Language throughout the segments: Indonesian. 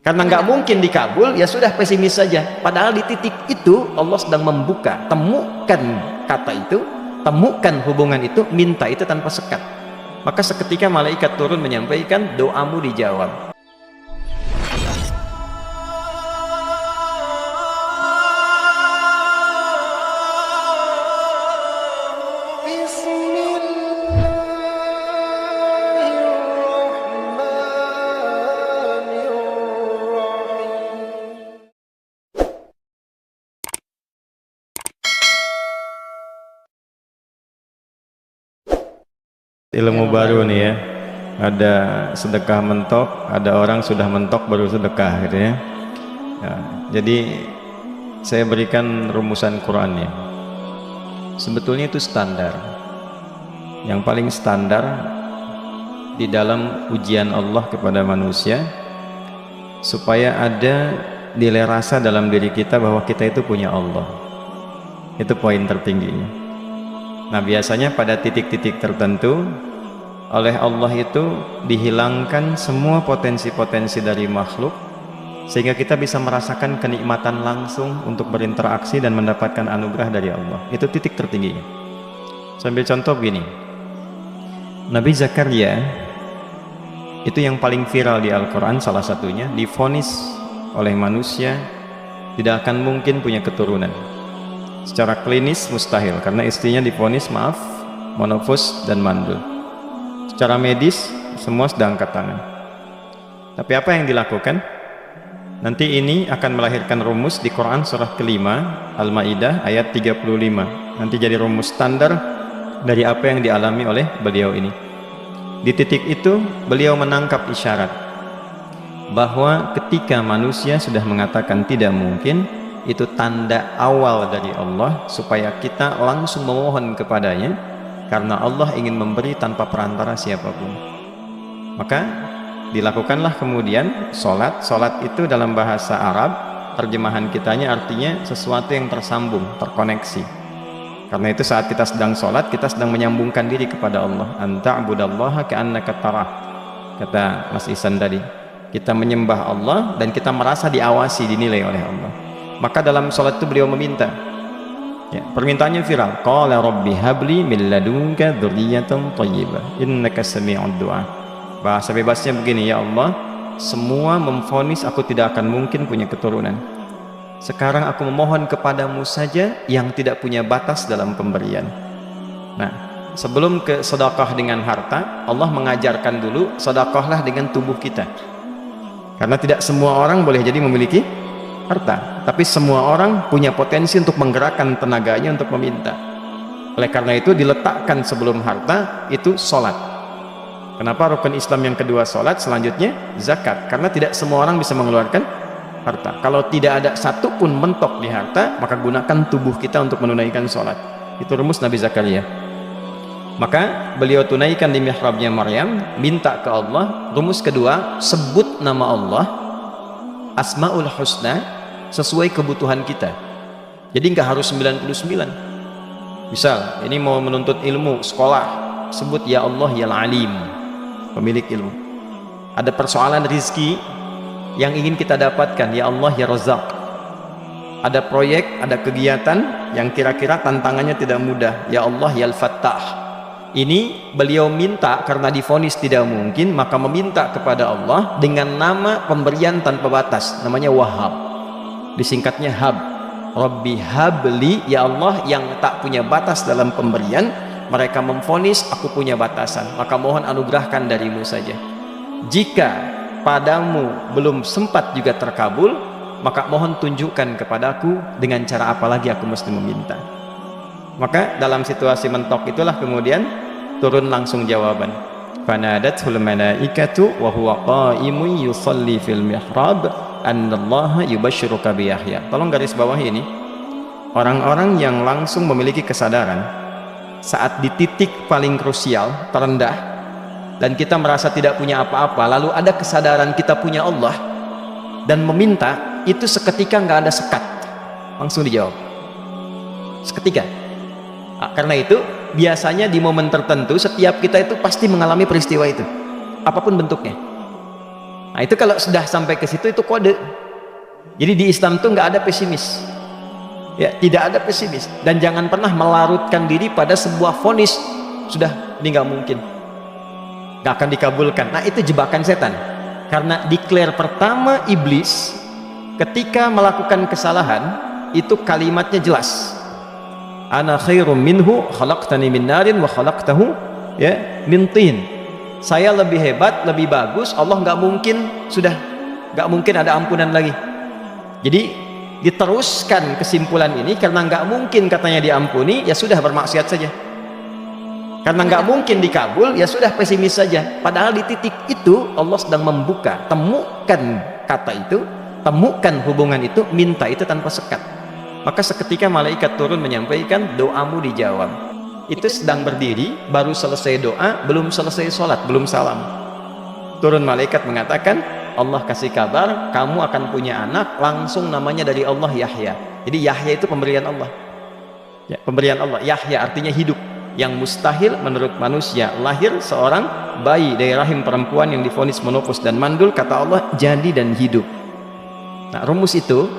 Karena nggak mungkin dikabul, ya sudah pesimis saja. Padahal di titik itu Allah sedang membuka. Temukan kata itu, temukan hubungan itu, minta itu tanpa sekat. Maka seketika malaikat turun menyampaikan, doamu dijawab. Ilmu baru nih ya, ada sedekah mentok, ada orang sudah mentok baru sedekah gitu ya. Ya, jadi saya berikan rumusan Qurannya. Sebetulnya itu standar, yang paling standar di dalam ujian Allah kepada manusia, supaya ada nilai rasa dalam diri kita bahwa kita itu punya Allah. Itu poin tertingginya. Nah, biasanya pada titik-titik tertentu oleh Allah itu dihilangkan semua potensi-potensi dari makhluk, sehingga kita bisa merasakan kenikmatan langsung untuk berinteraksi dan mendapatkan anugerah dari Allah. Itu titik tertingginya. Sambil contoh begini, Nabi Zakaria itu yang paling viral di Al-Quran, salah satunya divonis oleh manusia tidak akan mungkin punya keturunan. Secara klinis mustahil, karena istrinya divonis monofus dan mandul. Secara medis semua sudah angkat tangan. Tapi apa yang dilakukan? Nanti ini akan melahirkan rumus di Quran surah kelima Al-Maidah ayat 35. Nanti jadi rumus standar dari apa yang dialami oleh beliau ini. Di titik itu beliau menangkap isyarat bahwa ketika manusia sudah mengatakan tidak mungkin, itu tanda awal dari Allah supaya kita langsung memohon kepadanya, karena Allah ingin memberi tanpa perantara siapapun. Maka dilakukanlah kemudian sholat. Sholat itu dalam bahasa Arab, terjemahan kitanya artinya sesuatu yang tersambung, terkoneksi. Karena itu saat kita sedang sholat, kita sedang menyambungkan diri kepada Allah. Anta'budallaha ka'annaka tarah, kata Mas Ihsan tadi. Kita menyembah Allah dan kita merasa diawasi, dinilai oleh Allah. Maka dalam sholat itu beliau meminta, ya, permintaannya viral, qala rabbi habli min ladunka dzurriyyatan thayyibah innaka sami'ud du'a. Bahasa bebasnya begini, ya Allah, semua memvonis aku tidak akan mungkin punya keturunan. Sekarang aku memohon kepadamu saja yang tidak punya batas dalam pemberian. Nah, sebelum ke sedekah dengan harta, Allah mengajarkan dulu sedekahlah dengan tubuh kita. Karena tidak semua orang boleh jadi memiliki harta, tapi semua orang punya potensi untuk menggerakkan tenaganya untuk meminta. Oleh karena itu diletakkan sebelum harta itu sholat. Kenapa rukun Islam yang kedua sholat, selanjutnya zakat? Karena tidak semua orang bisa mengeluarkan harta. Kalau tidak ada satu pun mentok di harta, maka gunakan tubuh kita untuk menunaikan sholat. Itu rumus Nabi Zakaria. Maka beliau tunaikan di mihrabnya Maryam, minta ke Allah. Rumus kedua, sebut nama Allah, Asmaul Husna, sesuai kebutuhan kita. Jadi nggak harus 99. Misal ini mau menuntut ilmu, sekolah, sebut ya Allah ya Alim, pemilik ilmu. Ada persoalan rizki yang ingin kita dapatkan, ya Allah ya Razzaq. Ada proyek, ada kegiatan yang kira-kira tantangannya tidak mudah, ya Allah ya Al-Fattah. Ini beliau minta karena divonis tidak mungkin, maka meminta kepada Allah dengan nama pemberian tanpa batas, namanya Wahhab. Disingkatnya Hab. Rabbi habli, ya Allah yang tak punya batas dalam pemberian. Mereka memvonis aku punya batasan, maka mohon anugerahkan darimu saja. Jika padamu belum sempat juga terkabul, maka mohon tunjukkan kepadaku dengan cara apa lagi aku mesti meminta. Maka dalam situasi mentok itulah kemudian turun langsung jawaban. Fanadathul malaikatu wa huwa qa'imun yusalli fil mihrab annallaha yubashshiruka bi Yahya. Tolong garis bawah ini. Orang-orang yang langsung memiliki kesadaran saat di titik paling krusial, terendah, dan kita merasa tidak punya apa-apa, lalu ada kesadaran kita punya Allah dan meminta, itu seketika nggak ada sekat, langsung dijawab seketika. Nah, karena itu biasanya di momen tertentu setiap kita itu pasti mengalami peristiwa itu, apapun bentuknya. Nah itu kalau sudah sampai ke situ itu kode. Jadi di Islam tuh nggak ada pesimis, ya tidak ada pesimis, dan jangan pernah melarutkan diri pada sebuah vonis sudah ini nggak mungkin, nggak akan dikabulkan. Nah itu jebakan setan, karena declare pertama iblis ketika melakukan kesalahan itu kalimatnya jelas, ana khairum minhu khalaqtani min narin wa khalaqtahu ya min tin. Saya lebih hebat, lebih bagus, Allah nggak mungkin, sudah nggak mungkin ada ampunan lagi. Jadi diteruskan kesimpulan ini, karena nggak mungkin katanya diampuni, ya sudah bermaksiat saja. Karena nggak mungkin dikabul, ya sudah pesimis saja. Padahal di titik itu Allah sedang membuka, temukan kata itu, temukan hubungan itu, minta itu tanpa sekat. Maka seketika malaikat turun menyampaikan doamu dijawab. Itu sedang berdiri, baru selesai doa, belum selesai sholat, belum salam. Turun malaikat mengatakan, Allah kasih kabar kamu akan punya anak, langsung namanya dari Allah Yahya. Jadi Yahya itu pemberian Allah, ya, pemberian Allah. Yahya artinya hidup, yang mustahil menurut manusia lahir seorang bayi dari rahim perempuan yang divonis menopause dan mandul, kata Allah jadi dan hidup. Nah rumus itu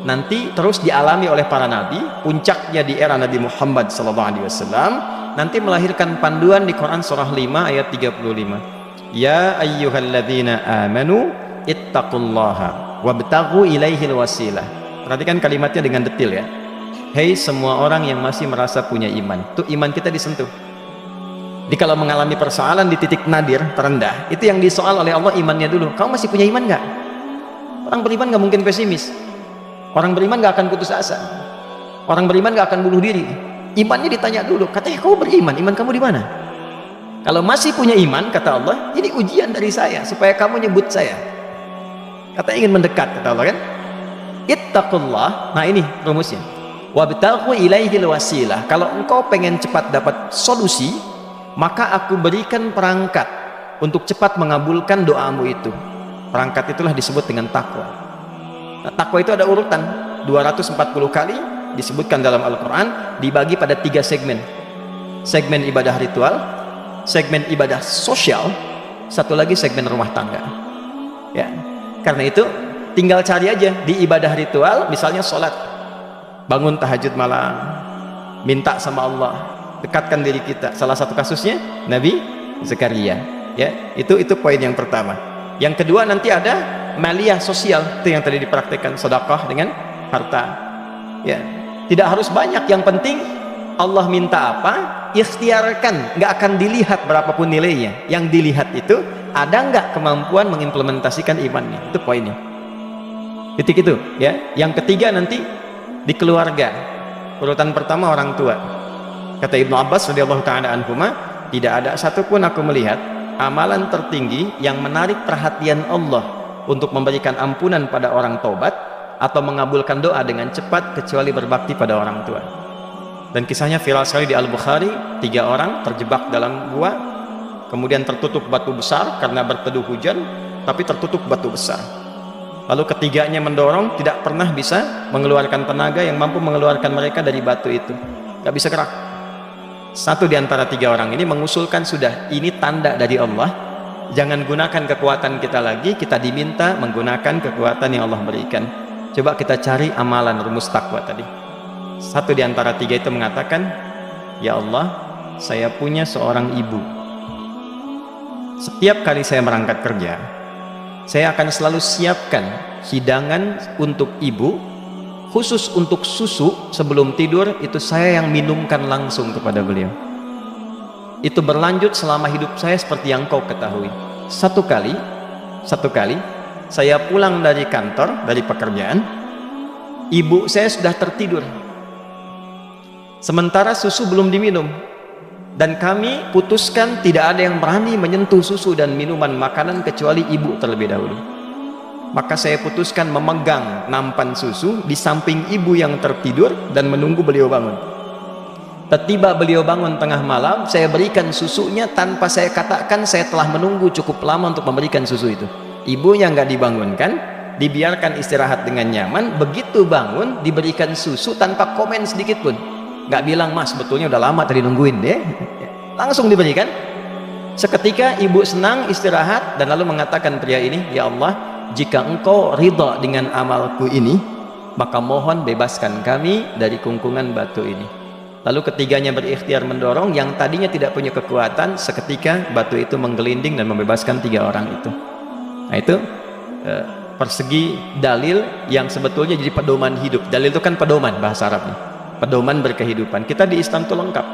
nanti terus dialami oleh para nabi, puncaknya di era Nabi Muhammad SAW, nanti melahirkan panduan di Quran surah 5 ayat 35. Ya ayyuhalladzina amanu ittaqullaha wabtaghu ilaihil wasilah. Perhatikan kalimatnya dengan detail ya. Hei semua orang yang masih merasa punya iman, tuh iman kita disentuh. Jadi kalau mengalami persoalan di titik nadir terendah, itu yang disoal oleh Allah imannya dulu. Kamu masih punya iman nggak? Orang beriman nggak mungkin pesimis. Orang beriman nggak akan putus asa. Orang beriman nggak akan bunuh diri. Imannya ditanya dulu. Katanya kamu beriman, iman kamu di mana? Kalau masih punya iman, kata Allah, ini ujian dari saya supaya kamu nyebut saya. Kata ingin mendekat, kata Allah kan. Ittaqullah. Nah ini rumusnya. Wabtaghu ilaihil wasilah. Kalau engkau pengen cepat dapat solusi, maka aku berikan perangkat untuk cepat mengabulkan doamu itu. Perangkat itulah disebut dengan takwa. Nah, takwa itu ada urutan 240 kali disebutkan dalam Al-Quran, dibagi pada 3 segmen. Segmen ibadah ritual, segmen ibadah sosial, satu lagi segmen rumah tangga. Ya, karena itu tinggal cari aja di ibadah ritual, misalnya sholat, bangun tahajud malam, minta sama Allah, dekatkan diri kita. Salah satu kasusnya Nabi Zakaria. Ya, itu poin yang pertama. Yang kedua nanti ada maliyah sosial, itu yang tadi dipraktekkan, sedekah dengan harta. Ya, tidak harus banyak, yang penting Allah minta apa, ikhtiarkan, nggak akan dilihat berapapun nilainya. Yang dilihat itu ada nggak kemampuan mengimplementasikan imannya, itu poinnya. Titik itu ya. Yang ketiga nanti di keluarga, urutan pertama orang tua. Kata Ibnu Abbas radhiyallahu taala anhuma, tidak ada satupun aku melihat amalan tertinggi yang menarik perhatian Allah untuk memberikan ampunan pada orang taubat atau mengabulkan doa dengan cepat kecuali berbakti pada orang tua. Dan kisahnya viral sekali di Al-Bukhari, 3 orang terjebak dalam gua, kemudian tertutup batu besar karena berteduh hujan, tapi tertutup batu besar. Lalu ketiganya mendorong, tidak pernah bisa mengeluarkan tenaga yang mampu mengeluarkan mereka dari batu itu, gak bisa gerak. Satu di antara 3 orang ini mengusulkan, sudah ini tanda dari Allah, jangan gunakan kekuatan kita lagi, kita diminta menggunakan kekuatan yang Allah berikan. Coba kita cari amalan rumus takwa tadi. Satu di antara 3 itu mengatakan, ya Allah, saya punya seorang ibu. Setiap kali saya berangkat kerja, saya akan selalu siapkan hidangan untuk ibu, khusus untuk susu sebelum tidur, itu saya yang minumkan langsung kepada beliau. Itu berlanjut selama hidup saya seperti yang kau ketahui. Satu kali saya pulang dari kantor, dari pekerjaan, ibu saya sudah tertidur, sementara susu belum diminum, dan kami putuskan tidak ada yang berani menyentuh susu dan minuman makanan kecuali ibu terlebih dahulu. Maka saya putuskan memegang nampan susu di samping ibu yang tertidur dan menunggu beliau bangun. Tiba beliau bangun tengah malam, saya berikan susunya tanpa saya katakan saya telah menunggu cukup lama untuk memberikan susu itu. Ibunya nggak dibangunkan, dibiarkan istirahat dengan nyaman. Begitu bangun diberikan susu tanpa komen sedikit pun, nggak bilang, mas betulnya udah lama tadi nungguin deh, langsung diberikan. Seketika ibu senang istirahat dan lalu mengatakan pria ini, ya Allah, jika engkau ridha dengan amalku ini, maka mohon bebaskan kami dari kungkungan batu ini. Lalu ketiganya berikhtiar mendorong, yang tadinya tidak punya kekuatan, seketika batu itu menggelinding dan membebaskan 3 orang itu. Nah itu persegi dalil yang sebetulnya jadi pedoman hidup. Dalil itu kan pedoman bahasa Arabnya, pedoman berkehidupan. Kita di Islam itu lengkap.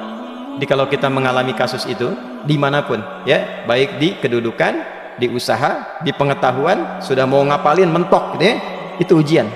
Jadi kalau kita mengalami kasus itu dimanapun, ya, baik di kedudukan, di usaha, di pengetahuan, sudah mau ngapalin mentok, gitu ya, itu ujian.